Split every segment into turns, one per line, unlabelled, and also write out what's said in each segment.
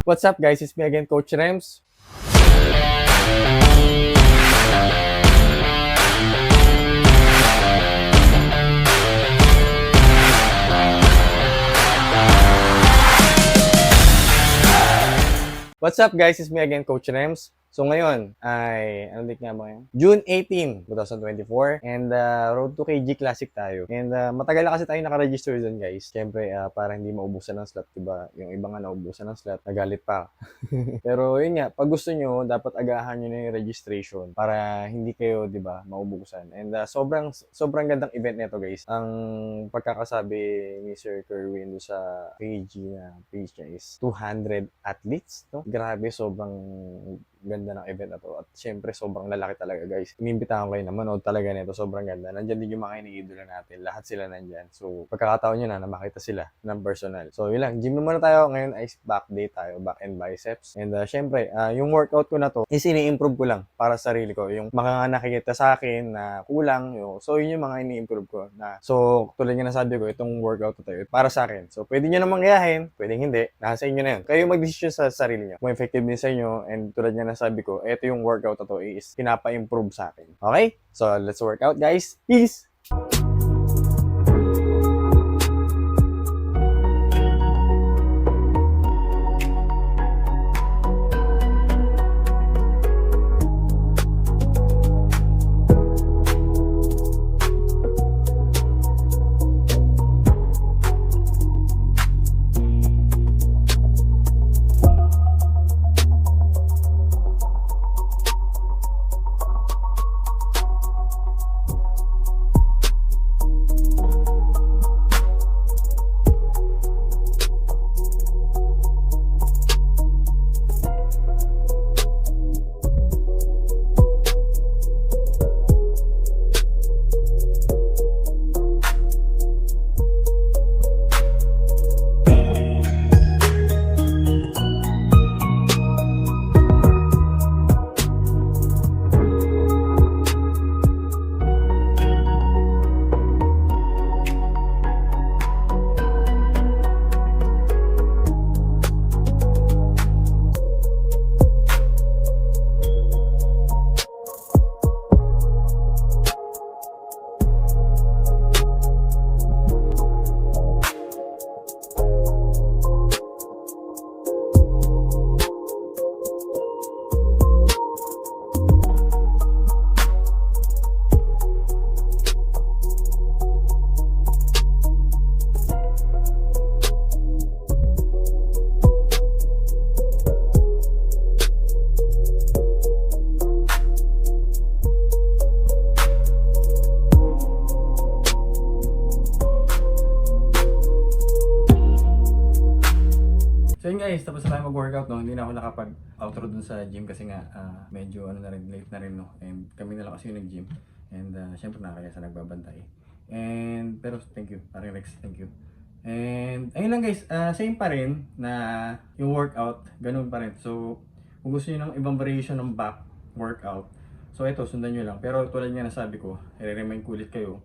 What's up guys, it's me again, Coach Rems. What's up guys, it's me again, Coach Rems. So ngayon ay, anong date nga ba ngayon? June 18, 2024 and Road to KG Classic tayo. And matagal na kasi tayo nakaregister dun guys. Siyempre para hindi maubusan ng slot, diba? Yung iba nga naubusan ng slot, nagalit pa. Pero yun nga, pag gusto nyo, dapat agahan nyo na yung registration para hindi kayo, diba, maubusan. And sobrang gandang event nito guys. Ang pagkakasabi ni Sir Kerwin sa KG na page niya is 200 athletes, no? Grabe, sobrang ganda ng event na to. At syempre, sobrang lalaki talaga guys. Inimbitahan ko kayo na manood talaga nito. Sobrang ganda. Nandyan din yung mga iniidolo natin. Lahat sila nandyan. So, pagkakataon nyo na makita sila ng personal. So, yun lang. Gym naman na tayo. Ngayon ay back day tayo. Back and biceps. And syempre, yung workout ko na to is ini-improve ko lang para sa sarili ko. Yung mga nakikita sa akin na kulang. So, yun yung mga ini-improve ko. So, tulad nga nasabi ko, itong workout na tayo para sa akin. So, pwede nyo namang gayahin. Pwedeng hindi. Nasa inyo na yun. Kayo mag-decision sa sarili nyo. Kung effective din sa inyo. And tulad nga sabi ko, ito yung workout na to is pinapa-improve sa akin. Okay? So, let's work out, guys. Peace! So yun guys, tapos na tayo mag-workout, no? Hindi na ako nakapag-outro dun sa gym kasi nga medyo late na rin, no? And kami na lang kasi yung nag-gym. And syempre nakakaya sa nagbabantay. And pero thank you, parang Rex, thank you. And ayun lang guys, same pa rin na yung workout, ganun pa rin. So kung gusto niyo ng ibang variation ng back workout, so ito sundan niyo lang. Pero tulad nga nasabi ko, i-remind ko ulit kayo,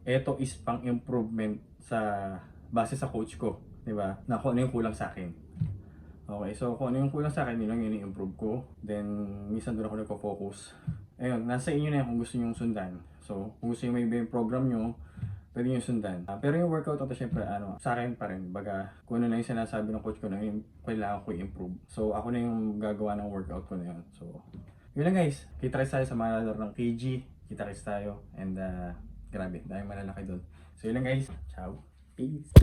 ito is pang improvement sa base sa coach ko, di ba? Na kung ano yung kulang sa akin. Okay, so kung ano yung kulang sa akin, yun lang yung i-improve ko. Then, minsan doon ako nagpo-focus. Ayun, nasa inyo na yan kung gusto nyo sundan. So, kung gusto nyo may iba yung program nyo, pwede nyo sundan. Pero yung workout ito, syempre, sa akin pa rin. Baga, kung ano na yung sinasabi ng coach ko na yung kailangan ko i-improve. So, ako na yung gagawa ng workout ko na yun. So, yun lang guys. Kita-kits tayo sa mga lalaro ng KG. Kita-kits tayo. And, grabe, dahil malalaki doon. So, yun lang guys. Ciao. Peace.